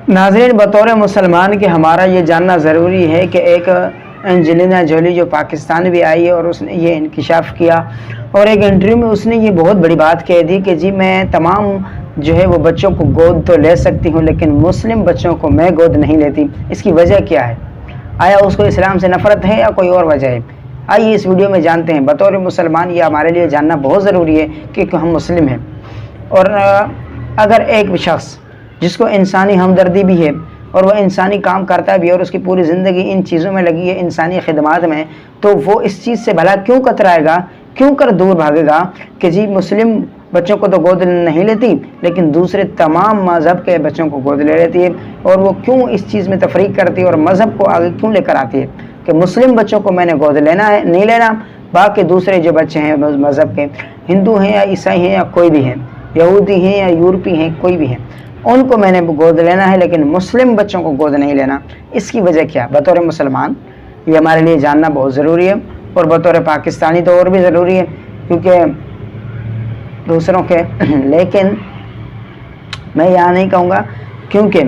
नाज़रीन, बतौर मुसलमान के हमारा ये जानना ज़रूरी है कि एक एंजेलिना जोली जो पाकिस्तान भी आई है और उसने ये इंकिशाफ किया और एक इंटरव्यू में उसने ये बहुत बड़ी बात कह दी कि जी मैं तमाम जो है वो बच्चों को गोद तो ले सकती हूँ लेकिन मुस्लिम बच्चों को मैं गोद नहीं लेती। इसकी वजह क्या है? आया उसको इस्लाम से नफ़रत है या कोई और वजह है? आइए इस वीडियो में जानते हैं। बतौर मुसलमान ये हमारे लिए जानना बहुत ज़रूरी है कि हम मुस्लिम हैं और अगर एक शख्स जिसको इंसानी हमदर्दी भी है और वह इंसानी काम करता भी है और उसकी पूरी ज़िंदगी इन चीज़ों में लगी है, इंसानी खिदमात में, तो वो इस चीज़ से भला क्यों कतराएगा, क्यों कर दूर भागेगा कि जी मुस्लिम बच्चों को तो गोद नहीं लेती लेकिन दूसरे तमाम मज़हब के बच्चों को गोद ले लेती है। और वो क्यों इस चीज़ में तफरीक करती है और मज़हब को आगे क्यों लेकर आती है कि मुस्लिम बच्चों को मैंने गोद लेना है, नहीं लेना, बाकी दूसरे जो बच्चे हैं मज़हब के, हिंदू हैं या ईसाई हैं या कोई भी हैं, यहूदी हैं या यूरोपी हैं, कोई भी हैं, उनको मैंने गोद लेना है लेकिन मुस्लिम बच्चों को गोद नहीं लेना। इसकी वजह क्या? बतौर मुसलमान ये हमारे लिए जानना बहुत ज़रूरी है और बतौर पाकिस्तानी तो और भी ज़रूरी है क्योंकि दूसरों के लेकिन मैं यहाँ नहीं कहूँगा क्योंकि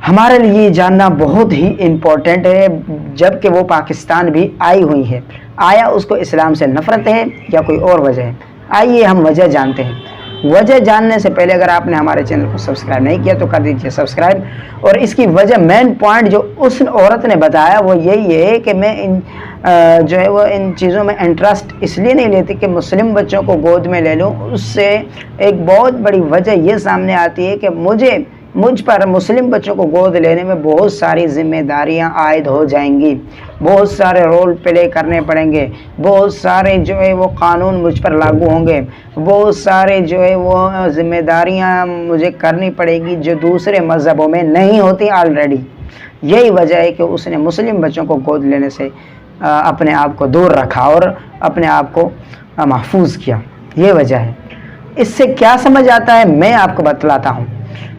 हमारे लिए जानना बहुत ही इम्पोर्टेंट है। जबकि वो पाकिस्तान भी आई हुई है, आया उसको इस्लाम से नफ़रत है या कोई और वजह है? आइए हम वजह जानते हैं। वजह जानने से पहले अगर आपने हमारे चैनल को सब्सक्राइब नहीं किया तो कर दीजिए सब्सक्राइब। और इसकी वजह, मेन पॉइंट जो उस औरत ने बताया वो यही है कि मैं जो है वो इन चीज़ों में इंटरेस्ट इसलिए नहीं लेती कि मुस्लिम बच्चों को गोद में ले लूँ। उससे एक बहुत बड़ी वजह ये सामने आती है कि मुझ पर मुस्लिम बच्चों को गोद लेने में बहुत सारी जिम्मेदारियां आयद हो जाएंगी, बहुत सारे रोल प्ले करने पड़ेंगे, बहुत सारे जो है वो कानून मुझ पर लागू होंगे, बहुत सारे जो है वो जिम्मेदारियां मुझे करनी पड़ेगी जो दूसरे मज़हबों में नहीं होती ऑलरेडी। यही वजह है कि उसने मुस्लिम बच्चों को गोद लेने से अपने आप को दूर रखा और अपने आप को महफूज किया। ये वजह है। इससे क्या समझ आता है मैं आपको बतलाता हूँ।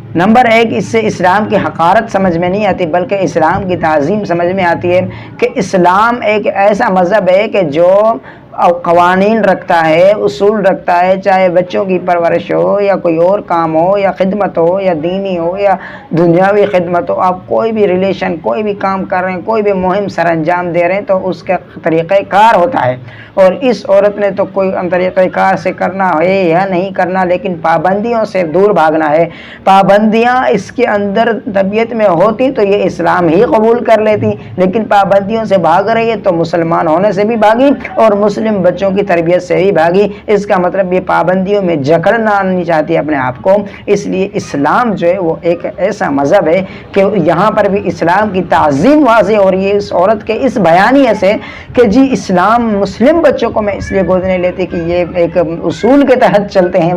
नंबर एक, इससे इस्लाम की हकारत समझ में नहीं आती बल्कि इस्लाम की ताज़ीम समझ में आती है कि इस्लाम एक ऐसा मज़हब है कि जो क़वानीन रखता है, उसूल रखता है, चाहे बच्चों की परवरिश हो या कोई और काम हो या खिदमत हो या दीनी हो या दुनियावी खिदमत हो। आप कोई भी रिलेशन, कोई भी काम कर रहे हैं, कोई भी मुहिम सर अंजाम दे रहे हैं तो उसका तरीक़ाकार होता है। और इस औरत ने तो कोई तरीक़ाकार से करना है या नहीं करना, लेकिन पाबंदियों से दूर भागना है। पाबंदियाँ इसके अंदर तबीयत में होती तो ये इस्लाम ही कबूल कर लेती, लेकिन पाबंदियों से भाग रही है तो मुसलमान होने से भी भागी और मुस्लिम बच्चों की तरबियत से ही भागी। इसका मतलब ये पाबंदियों में जकड़ना नहीं चाहती अपने आप को। इसलिए इस्लाम जो है वो एक ऐसा मज़हब है कि यहाँ पर भी इस्लाम की ताज़ीम वाज़ेह हो रही है इस औरत के इस बयानिए से कि जी इस्लाम मुस्लिम बच्चों को मैं इसलिए गोद नहीं लेती कि ये एक उसूल के तहत चलते हैं।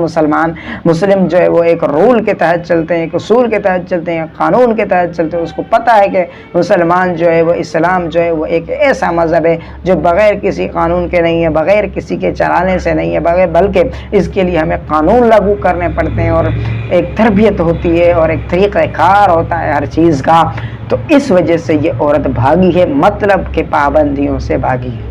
मुस्लिम जो है वो एक रूल के तहत चलते हैं, एक उसूल के तहत चलते हैं, कानून के तहत चलते हैं। उसको पता है कि मुसलमान जो है वो, इस्लाम जो है वो एक ऐसा मज़हब है जो बग़ैर किसी कानून के नहीं है, बग़ैर किसी के चलाने से नहीं है, बल्कि इसके लिए हमें कानून लागू करने पड़ते हैं और एक तरबियत होती है और एक तरीक़ाकार होता है हर चीज़ का। तो इस वजह से ये औरत भागी है, मतलब के पाबंदियों से भागी है।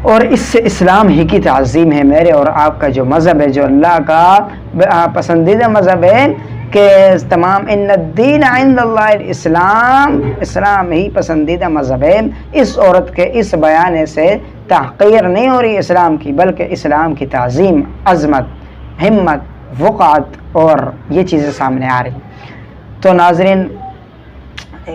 और इससे इस्लाम ही की ताज़ीम है। मेरे और आपका जो मज़हब है, जो अल्लाह का पसंदीदा मज़हब है कि तमाम इन्नद्दीन इंदल्लाहिल इस्लाम, इस्लाम ही पसंदीदा मज़हब है। इस औरत के इस बयान से तहक़ीर नहीं हो रही इस्लाम की, बल्कि इस्लाम की ताज़ीम, अज़मत, हिम्मत, वक़ात और ये चीज़ें सामने आ रही। तो नाज़रीन,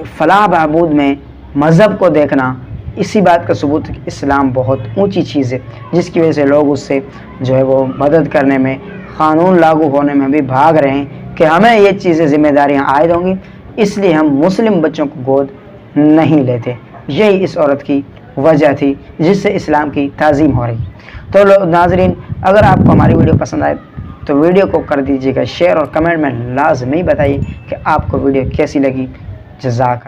फ़लाह बहबूद में मज़हब को देखना इसी बात का सबूत है कि इस्लाम बहुत ऊंची चीज़ है, जिसकी वजह से लोग उससे जो है वो मदद करने में, क़ानून लागू होने में भी भाग रहे हैं कि हमें ये चीज़ें ज़िम्मेदारियाँ आयद होंगी, इसलिए हम मुस्लिम बच्चों को गोद नहीं लेते। यही इस औरत की वजह थी जिससे इस्लाम की ताज़ीम हो रही। तो नाज़रीन, अगर आपको हमारी वीडियो पसंद आए तो वीडियो को कर दीजिएगा शेयर और कमेंट में लाजमी बताइए कि आपको वीडियो कैसी लगी। जज़ाक।